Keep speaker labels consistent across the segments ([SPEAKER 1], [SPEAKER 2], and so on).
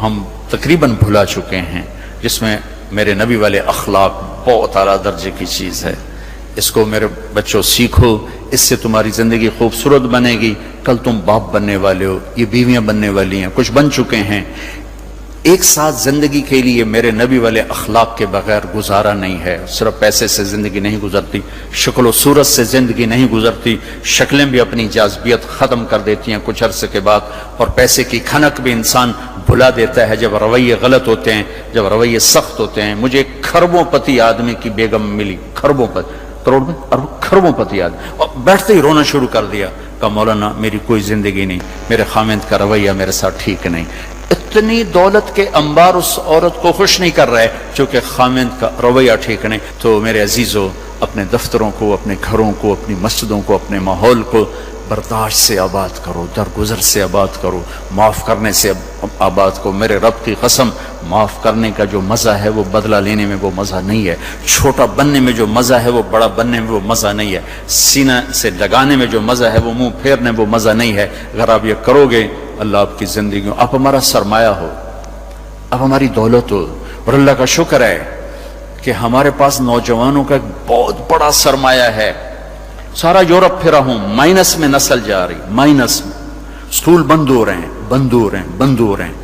[SPEAKER 1] ہم تقریباً بھلا چکے ہیں، جس میں میرے نبی والے اخلاق بہت اعلیٰ درجے کی چیز ہے۔ اس کو میرے بچوں سیکھو، اس سے تمہاری زندگی خوبصورت بنے گی۔ کل تم باپ بننے والے ہو، یہ بیویاں بننے والی ہیں، کچھ بن چکے ہیں۔ ایک ساتھ زندگی کے لیے میرے نبی والے اخلاق کے بغیر گزارا نہیں ہے۔ صرف پیسے سے زندگی نہیں گزرتی، شکل و صورت سے زندگی نہیں گزرتی، شکلیں بھی اپنی جاذبیت ختم کر دیتی ہیں کچھ عرصے کے بعد، اور پیسے کی کھنک بھی انسان بھلا دیتا ہے جب رویے غلط ہوتے ہیں، جب رویے سخت ہوتے ہیں۔ مجھے ایک کھربوں پتی آدمی کی بیگم ملی، کھربوں پتی، کروڑ میں کھربوں پتی آدمی، اور بیٹھتے ہی رونا شروع کر دیا۔ کہا مولانا میری کوئی زندگی نہیں، میرے خامند کا رویہ میرے ساتھ ٹھیک نہیں۔ اتنی دولت کے انبار اس عورت کو خوش نہیں کر رہے چونکہ خامند کا رویہ ٹھیک نہیں۔ تو میرے عزیزو، اپنے دفتروں کو، اپنے گھروں کو، اپنی مسجدوں کو، اپنے ماحول کو برداشت سے آباد کرو، درگزر سے آباد کرو، معاف کرنے سے آباد کرو۔ میرے رب کی قسم، معاف کرنے کا جو مزہ ہے وہ بدلہ لینے میں وہ مزہ نہیں ہے، چھوٹا بننے میں جو مزہ ہے وہ بڑا بننے میں وہ مزہ نہیں ہے، سینہ سے لگانے میں جو مزہ ہے وہ منہ پھیرنے میں وہ مزہ نہیں ہے۔ اگر آپ یہ کرو گے، اللہ آپ کی زندگی میں، آپ ہمارا سرمایہ ہو، آپ ہماری دولت ہو۔ اور اللہ کا شکر ہے کہ ہمارے پاس نوجوانوں کا ایک بہت بڑا سرمایہ ہے۔ سارا یورپ پھرا ہوں، مائنس میں نسل جا رہی، مائنس میں۔ سکول بند ہو رہے ہیں، بند ہو رہے ہیں، بند ہو رہے ہیں،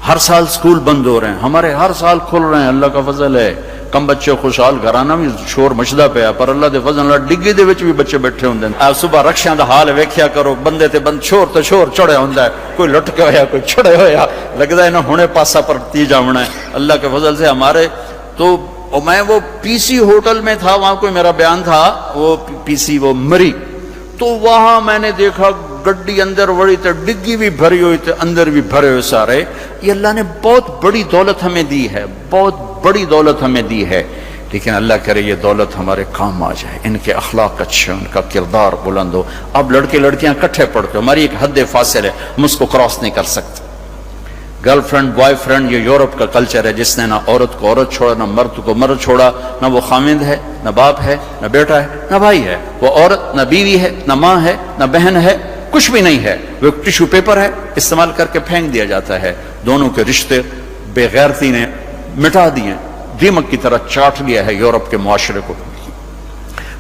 [SPEAKER 1] ہر سال سکول بند ہو رہے ہیں، ہمارے ہر سال کھل رہے ہیں، اللہ کا فضل ہے۔ کم بچے خوشحال گھرانہ بھی شور مچدا پیا، پر اللہ دے فضل نال ڈگی دے وچ بھی بچے بیٹھے ہوندے ہیں۔ صبح رکشیاں دا حال ویکھیا کرو، بندے تے بند شور تے شور چڑھیا ہوندا ہے، کوئی لٹکے ہویا، کوئی چھڑے ہویا، لگدا ہے نا ہنے پاسا پر تی جاونا ہے۔ اللہ کے فضل سے ہمارے تو، اور میں وہ پی سی ہوٹل میں تھا، وہاں کوئی میرا بیان تھا، وہ پی سی وہ مری، تو وہاں میں نے دیکھا گڈی اندر وڑی تے ڈگی بھی بھری ہوئی تے اندر بھی بھرے ہوئے سارے۔ یہ اللہ نے بہت بڑی دولت ہمیں دی ہے، بہت بڑی دولت ہمیں دی ہے، لیکن اللہ کرے یہ دولت ہمارے کام آ جائے، ان کے اخلاق اچھے، ان کا کردار بلند ہو۔ اب لڑکے لڑکیاں کٹھے پڑھتے ہو، ہماری ایک حد فاصل ہے، ہم اس کو کراس نہیں کر سکتے۔ گرل فرینڈ، بوائے فرینڈ، یہ یورپ کا کلچر ہے، جس نے نہ عورت کو عورت چھوڑا، نہ مرد کو مرد چھوڑا، نہ وہ خامند ہے، نہ باپ ہے، نہ بیٹا ہے، نہ بھائی ہے، وہ عورت نہ بیوی ہے، نہ ماں ہے، نہ بہن ہے، کچھ بھی نہیں ہے، وہ ایک ٹیشو پیپر ہے، استعمال کر کے پھینک دیا جاتا ہے۔ دونوں کے رشتے بے غیرتی نے مٹا دیے، دیمک کی طرح چاٹ لیا ہے یورپ کے معاشرے کو۔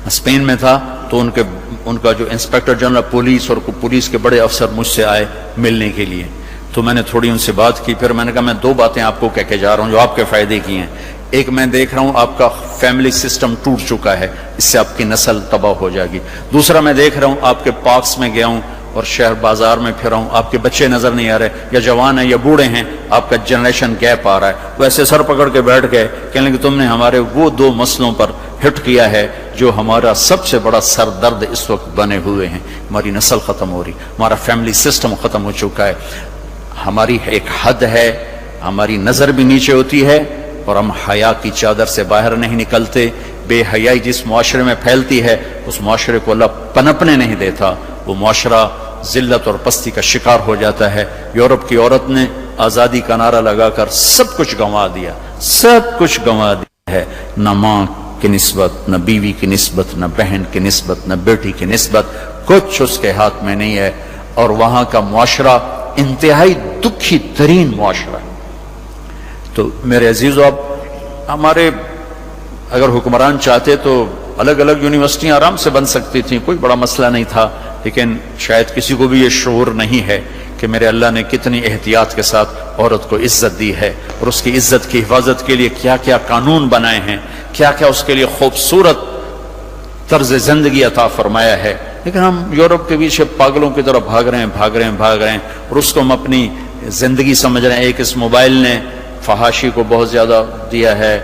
[SPEAKER 1] اسپین میں تھا تو ان کا جو انسپیکٹر جنرل پولیس اور پولیس کے بڑے افسر مجھ سے آئے ملنے کے لیے، تو میں نے تھوڑی ان سے بات کی، پھر میں نے کہا میں دو باتیں آپ کو کہہ کے جا رہا ہوں جو آپ کے فائدے کی ہیں۔ ایک، میں دیکھ رہا ہوں آپ کا فیملی سسٹم ٹوٹ چکا ہے، اس سے آپ کی نسل تباہ ہو جائے گی۔ دوسرا، میں دیکھ رہا ہوں آپ کے پارکس میں گیا ہوں اور شہر بازار میں پھر رہا ہوں، آپ کے بچے نظر نہیں آ رہے، یا جوان ہیں یا بوڑھے ہیں، آپ کا جنریشن گیپ آ رہا ہے۔ ویسے سر پکڑ کے بیٹھ گئے، کہنے لگے تم نے ہمارے وہ دو مسئلوں پر ہٹ کیا ہے جو ہمارا سب سے بڑا سر درد اس وقت بنے ہوئے ہیں۔ ہماری نسل ختم ہو رہی، ہمارا فیملی سسٹم ختم ہو چکا ہے، ہماری ایک حد ہے، ہماری نظر بھی نیچے ہوتی ہے، اور ہم حیا کی چادر سے باہر نہیں نکلتے۔ بے حیائی جس معاشرے میں پھیلتی ہے، اس معاشرے کو اللہ پنپنے نہیں دیتا، وہ معاشرہ ذلت اور پستی کا شکار ہو جاتا ہے۔ یورپ کی عورت نے آزادی کا نعرہ لگا کر سب کچھ گنوا دیا، سب کچھ گنوا دیا ہے، نہ ماں کی نسبت، نہ بیوی کی نسبت، نہ بہن کی نسبت، نہ بیٹی کی نسبت، کچھ اس کے ہاتھ میں نہیں ہے۔ اور وہاں کا معاشرہ انتہائی دکھی ترین معاشرہ ہے۔ تو میرے عزیزو، اب ہمارے اگر حکمران چاہتے تو الگ الگ یونیورسٹیاں آرام سے بن سکتی تھیں، کوئی بڑا مسئلہ نہیں تھا، لیکن شاید کسی کو بھی یہ شعور نہیں ہے کہ میرے اللہ نے کتنی احتیاط کے ساتھ عورت کو عزت دی ہے، اور اس کی عزت کی حفاظت کے لیے کیا کیا قانون بنائے ہیں، کیا کیا اس کے لیے خوبصورت طرز زندگی عطا فرمایا ہے۔ لیکن ہم یورپ کے پیچھے پاگلوں کی طرح بھاگ رہے ہیں، اور اس کو ہم اپنی زندگی سمجھ رہے ہیں۔ ایک اس موبائل نے فحاشی کو بہت زیادہ دیا ہے،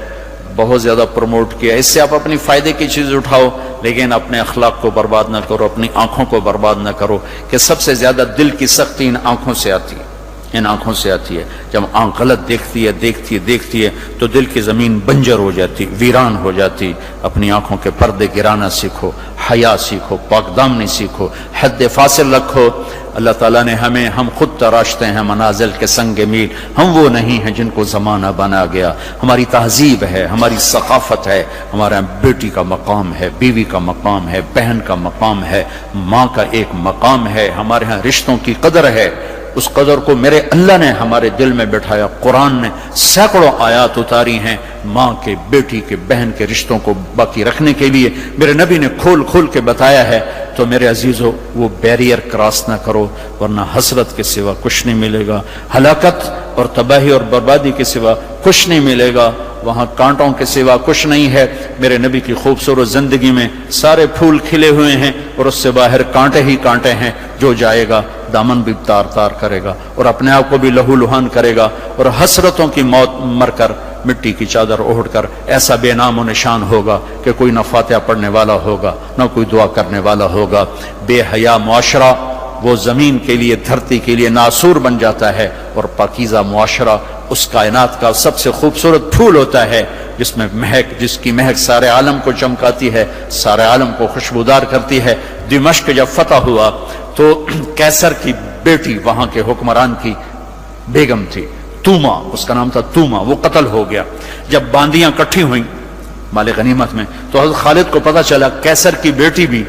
[SPEAKER 1] بہت زیادہ پروموٹ کیا، اس سے آپ اپنی فائدے کی چیز اٹھاؤ، لیکن اپنے اخلاق کو برباد نہ کرو، اپنی آنکھوں کو برباد نہ کرو، کہ سب سے زیادہ دل کی سختی ان آنکھوں سے آتی ہے، ان آنکھوں سے آتی ہے۔ جب آنکھ غلط دیکھتی ہے تو دل کی زمین بنجر ہو جاتی، ویران ہو جاتی۔ اپنی آنکھوں کے پردے گرانا سیکھو، حیا سیکھو، پاک دامنی سیکھو، حد فاصل رکھو۔ اللہ تعالیٰ نے ہم خود تراشتے ہیں منازل کے سنگ میل، ہم وہ نہیں ہیں جن کو زمانہ بنا گیا۔ ہماری تہذیب ہے، ہماری ثقافت ہے، ہمارا بیٹی کا مقام ہے، بیوی کا مقام ہے، بہن کا مقام ہے، ماں کا ایک مقام ہے، ہمارے ہاں رشتوں کی قدر ہے۔ اس قدر کو میرے اللہ نے ہمارے دل میں بٹھایا۔ قرآن نے سینکڑوں آیات اتاری ہیں ماں کے، بیٹی کے، بہن کے رشتوں کو باقی رکھنے کے لیے، میرے نبی نے کھول کھول کے بتایا ہے۔ تو میرے عزیزو وہ بیریئر کراس نہ کرو، ورنہ حسرت کے سوا کچھ نہیں ملے گا، ہلاکت اور تباہی اور بربادی کے سوا کچھ نہیں ملے گا، وہاں کانٹوں کے سوا کچھ نہیں ہے۔ میرے نبی کی خوبصورت زندگی میں سارے پھول کھلے ہوئے ہیں اور اس سے باہر کانٹے ہی کانٹے ہیں۔ جو جائے گا دامن بھی تار تار کرے گا اور اپنے آپ کو بھی لہو لہان کرے گا، اور حسرتوں کی موت مر کر مٹی کی چادر اوڑھ کر ایسا بے نام و نشان ہوگا کہ کوئی نہ فاتحہ پڑھنے والا ہوگا نہ کوئی دعا کرنے والا ہوگا۔ بے حیا معاشرہ وہ زمین کے لیے، دھرتی کے لیے ناسور بن جاتا ہے، اور پاکیزہ معاشرہ اس کائنات کا سب سے خوبصورت پھول ہوتا ہے جس میں مہک، جس کی مہک سارے عالم کو چمکاتی ہے، سارے عالم کو خوشبودار کرتی ہے۔ دمشق جب فتح ہوا تو کیسر کی بیٹی وہاں کے حکمران کی بیگم تھی، توما، اس کا نام تھا توما، وہ قتل ہو گیا۔ جب باندیاں کٹھی ہوئیں مال غنیمت میں تو حضرت خالد کو پتا چلا کیسر کی بیٹی بھی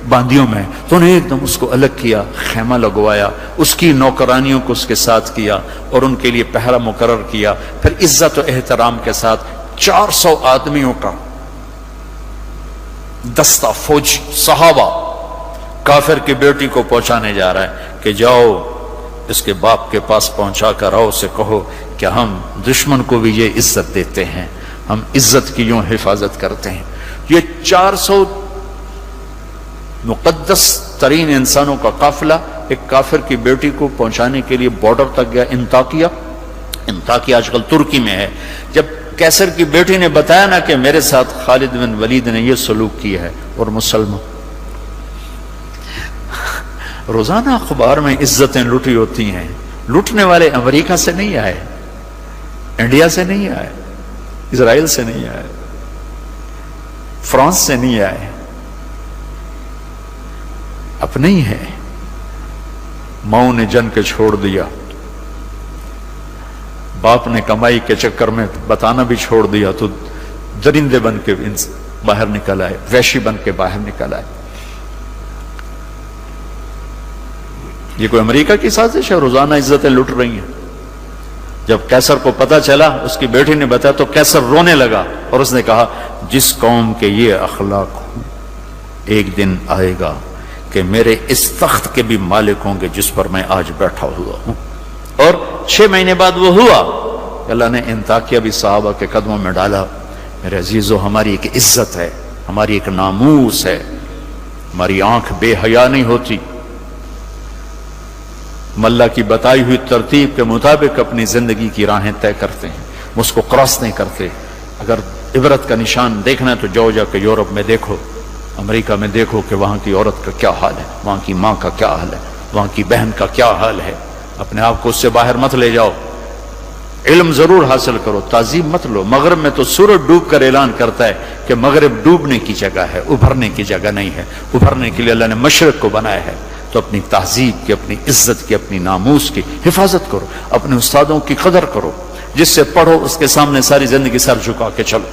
[SPEAKER 1] باندیوں میں، تو انہیں ایک دم اس کو الگ کیا، خیمہ لگوایا، اس کی نوکرانیوں کو اس کے ساتھ کیا اور ان کے لیے پہرا مقرر کیا۔ پھر عزت و احترام کے ساتھ 400 آدمیوں کا دستہ فوجی صحابہ کافر کی بیٹی کو پہنچانے جا رہا ہے کہ جاؤ اس کے باپ کے پاس پہنچا کر آؤ، اسے کہو کہ ہم دشمن کو بھی یہ عزت دیتے ہیں، ہم عزت کی یوں حفاظت کرتے ہیں۔ یہ 400 مقدس ترین انسانوں کا قافلہ ایک کافر کی بیٹی کو پہنچانے کے لیے بارڈر تک گیا، انطاکیہ آج کل ترکی میں ہے۔ جب کیسر کی بیٹی نے بتایا نا کہ میرے ساتھ خالد بن ولید نے یہ سلوک کیا ہے، اور مسلمان روزانہ اخبار میں عزتیں لوٹی ہوتی ہیں، لوٹنے والے امریکہ سے نہیں آئے، انڈیا سے نہیں آئے، اسرائیل سے نہیں آئے، فرانس سے نہیں آئے، اپنے ہی ہیں۔ ماؤں نے جن کے چھوڑ دیا، باپ نے کمائی کے چکر میں بتانا بھی چھوڑ دیا، تو درندے بن کے باہر نکل آئے، وحشی بن کے باہر نکل آئے۔ یہ کوئی امریکہ کی سازش ہے؟ روزانہ عزتیں لٹ رہی ہیں۔ جب کیسر کو پتا چلا، اس کی بیٹی نے بتایا، تو کیسر رونے لگا اور اس نے کہا جس قوم کے یہ اخلاق ہوں ایک دن آئے گا کہ میرے اس تخت کے بھی مالک ہوں گے جس پر میں آج بیٹھا ہوا ہوں۔ اور 6 مہینے بعد وہ ہوا، اللہ نے انطاکیہ بھی صحابہ کے قدموں میں ڈالا۔ میرے عزیزو، ہماری ایک عزت ہے، ہماری ایک ناموس ہے، ہماری آنکھ بے حیا نہیں ہوتی، ہم اللہ کی بتائی ہوئی ترتیب کے مطابق اپنی زندگی کی راہیں طے کرتے ہیں، ہم اس کو کراس نہیں کرتے۔ اگر عبرت کا نشان دیکھنا ہے تو جاؤ جا کے یورپ میں دیکھو، امریکہ میں دیکھو کہ وہاں کی عورت کا کیا حال ہے، وہاں کی ماں کا کیا حال ہے، وہاں کی بہن کا کیا حال ہے۔ اپنے آپ کو اس سے باہر مت لے جاؤ، علم ضرور حاصل کرو، تعظیم مت لو۔ مغرب میں تو سورج ڈوب کر اعلان کرتا ہے کہ مغرب ڈوبنے کی جگہ ہے، ابھرنے کی جگہ نہیں ہے۔ ابھرنے کے لیے اللہ نے مشرق کو بنایا ہے، تو اپنی تہذیب کی، اپنی عزت کی، اپنی ناموس کی حفاظت کرو، اپنے استادوں کی قدر کرو، جس سے پڑھو اس کے سامنے ساری زندگی سر جھکا کے چلو،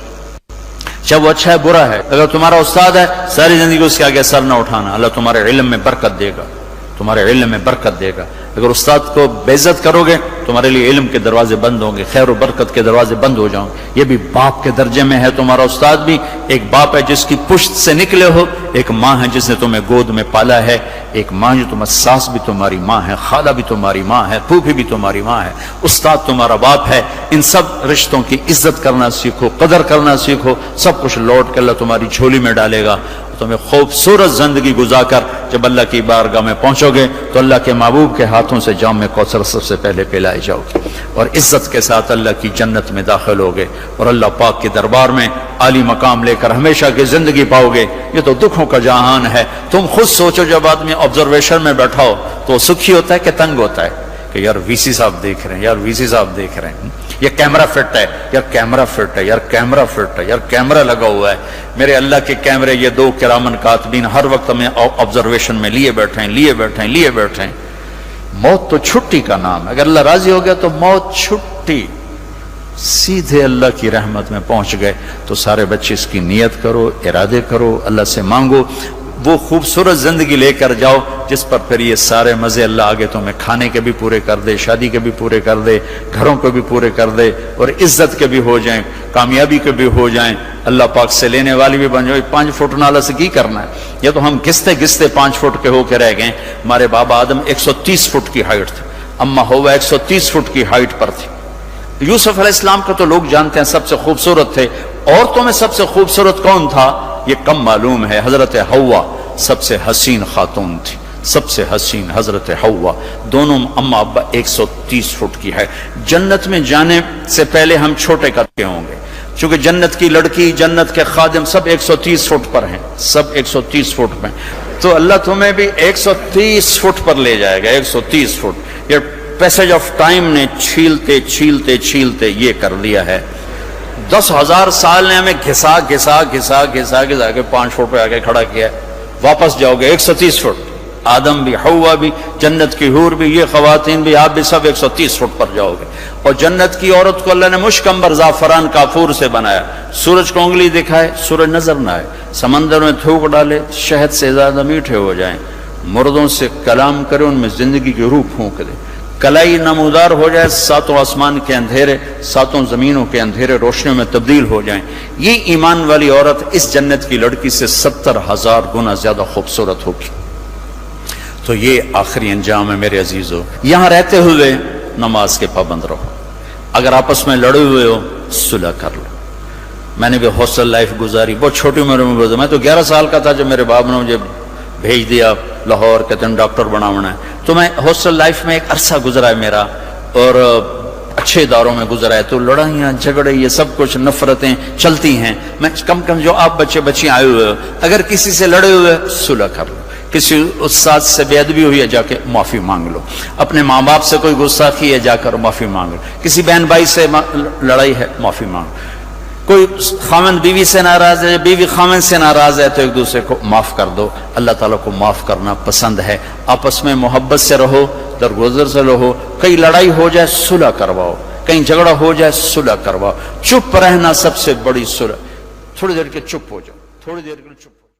[SPEAKER 1] چاہے وہ اچھا ہے برا ہے۔ اگر تمہارا استاد ہے ساری زندگی اس کے آگے سر نہ اٹھانا، اللہ تمہارے علم میں برکت دے گا، تمہارے علم میں برکت دے گا۔ اگر استاد کو بے عزت کرو گے تمہارے لیے علم کے دروازے بند ہوں گے، خیر و برکت کے دروازے بند ہو جاؤں گے۔ یہ بھی باپ کے درجے میں ہے، تمہارا استاد بھی ایک باپ ہے جس کی پشت سے نکلے ہو، ایک ماں ہے جس نے تمہیں گود میں پالا ہے، ایک ماں جو تمہاری ساس بھی تمہاری ماں ہے، خالہ بھی تمہاری ماں ہے، پھوپھی بھی تمہاری ماں ہے، استاد تمہارا باپ ہے۔ ان سب رشتوں کی عزت کرنا سیکھو، قدر کرنا سیکھو، سب کچھ لوٹ کے اللہ تمہاری جھولی میں ڈالے گا۔ تمہیں خوبصورت زندگی گزار کر جب اللہ کی بارگاہ میں پہنچو گے تو اللہ کے محبوب کے ہاتھوں سے جام میں کوثر سب سے پہلے پلائے جاؤ گے، اور عزت کے ساتھ اللہ کی جنت میں داخل ہوگے، اور اللہ پاک کے دربار میں عالی مقام لے کر ہمیشہ کی زندگی پاؤ گے۔ یہ تو دکھوں کا جہان ہے۔ تم خود سوچو، جب آدمی آبزرویشن میں بیٹھا ہو تو سکھی ہوتا ہے کہ تنگ ہوتا ہے کہ یار وی سی صاحب دیکھ رہے ہیں، یار وی سی صاحب دیکھ رہے ہیں، یہ کیمرہ فٹ ہے، یار کیمرہ فٹ ہے، یار کیمرہ فٹ ہے، یار کیمرہ لگا ہوا ہے۔ میرے اللہ کے کیمرے یہ 2 کرامن کاتبین ہر وقت ہمیں آبزرویشن میں لیے بیٹھے ہیں۔ موت تو چھٹی کا نام ہے، اگر اللہ راضی ہو گیا تو موت چھٹی، سیدھے اللہ کی رحمت میں پہنچ گئے۔ تو سارے بچے اس کی نیت کرو، ارادے کرو، اللہ سے مانگو۔ وہ خوبصورت زندگی لے کر جاؤ جس پر پھر یہ سارے مزے اللہ آگے تمہیں کھانے کے بھی پورے کر دے، شادی کے بھی پورے کر دے، گھروں کو بھی پورے کر دے، اور عزت کے بھی ہو جائیں، کامیابی کے بھی ہو جائیں، اللہ پاک سے لینے والی بھی بن جائے۔ 5 فٹ نالا سے کی کرنا ہے؟ یہ تو ہم گھستے گھستے 5 فٹ کے ہو کے رہ گئے۔ ہمارے بابا آدم 130 فٹ کی ہائٹ تھی، اماں ہوا 130 فٹ کی ہائٹ پر تھی۔ یوسف علیہ السلام کا تو لوگ جانتے ہیں سب سے خوبصورت تھے، عورتوں میں سب سے خوبصورت کون تھا یہ کم معلوم ہے، حضرت حوا سب سے حسین خاتون تھی، سب سے حسین حضرت حوا، دونوں اماں ابا 130 فٹ کی ہے۔ جنت میں جانے سے پہلے ہم چھوٹے قد کے ہوں گے، چونکہ جنت کی لڑکی، جنت کے خادم سب 130 فٹ پر ہیں، سب 130 فٹ پر، تو اللہ تمہیں بھی 130 فٹ پر لے جائے گا، 130 فٹ۔ یہ پیسج آف ٹائم نے چھیلتے چھیلتے چھیلتے یہ کر دیا ہے۔ 10,000 سال نے ہمیں گھسا گھسا گھسا گھسا گھسا کے 5 فٹ پہ آگے کھڑا کیا ہے۔ واپس جاؤ گے 130 فٹ، آدم بھی، حوا بھی، جنت کی حور بھی، یہ خواتین بھی، آپ بھی سب 130 فٹ پر جاؤ گے۔ اور جنت کی عورت کو اللہ نے مشکمبر زعفران کافور سے بنایا، سورج کو انگلی دکھائے سورج نظر نہ آئے، سمندر میں تھوک ڈالے شہد سے زیادہ میٹھے ہو جائیں، مردوں سے کلام کرے ان میں زندگی کی روح پھونک دے، کلائی نمودار ہو جائے، 7 آسمان کے اندھیرے 7 زمینوں کے اندھیرے روشنیوں میں تبدیل ہو جائیں۔ یہ ایمان والی عورت اس جنت کی لڑکی سے 70,000 گنا زیادہ خوبصورت ہوگی۔ تو یہ آخری انجام ہے میرے عزیزو۔ یہاں رہتے ہوئے نماز کے پابند رہو، اگر آپس میں لڑے ہوئے ہو صلح کر لو۔ میں نے بھی ہاسٹل لائف گزاری، بہت چھوٹی عمر میں گزاری، میں تو 11 سال کا تھا جب میرے باپ نے مجھے بھیج دیا لاہور، کہتے ہیں ڈاکٹر بناونا ہے، تو میں ہاسٹل لائف میں ایک عرصہ گزرا ہے میرا، اور اچھے اداروں میں گزرا ہے، تو لڑائیاں جھگڑے یہ سب کچھ نفرتیں چلتی ہیں۔ میں کم جو آپ بچے بچیاں آئے ہوئے ہو، اگر کسی سے لڑے ہوئے صلح کر لو، کسی استاد سے بے ادبی ہوئی ہے جا کے معافی مانگ لو، اپنے ماں باپ سے کوئی گستاخی ہے جا کر معافی مانگ لو، کسی بہن بھائی سے لڑائی ہے معافی مانگ لو، کوئی خامن بیوی سے ناراض ہے، بیوی خامن سے ناراض ہے، تو ایک دوسرے کو معاف کر دو۔ اللہ تعالیٰ کو معاف کرنا پسند ہے۔ آپس میں محبت سے رہو، درگزر سے رہو، کہیں لڑائی ہو جائے صلح کرواؤ، کہیں جھگڑا ہو جائے صلح کرواؤ۔ چپ رہنا سب سے بڑی صلح، تھوڑی دیر کے چپ ہو جاؤ، تھوڑی دیر کے چپ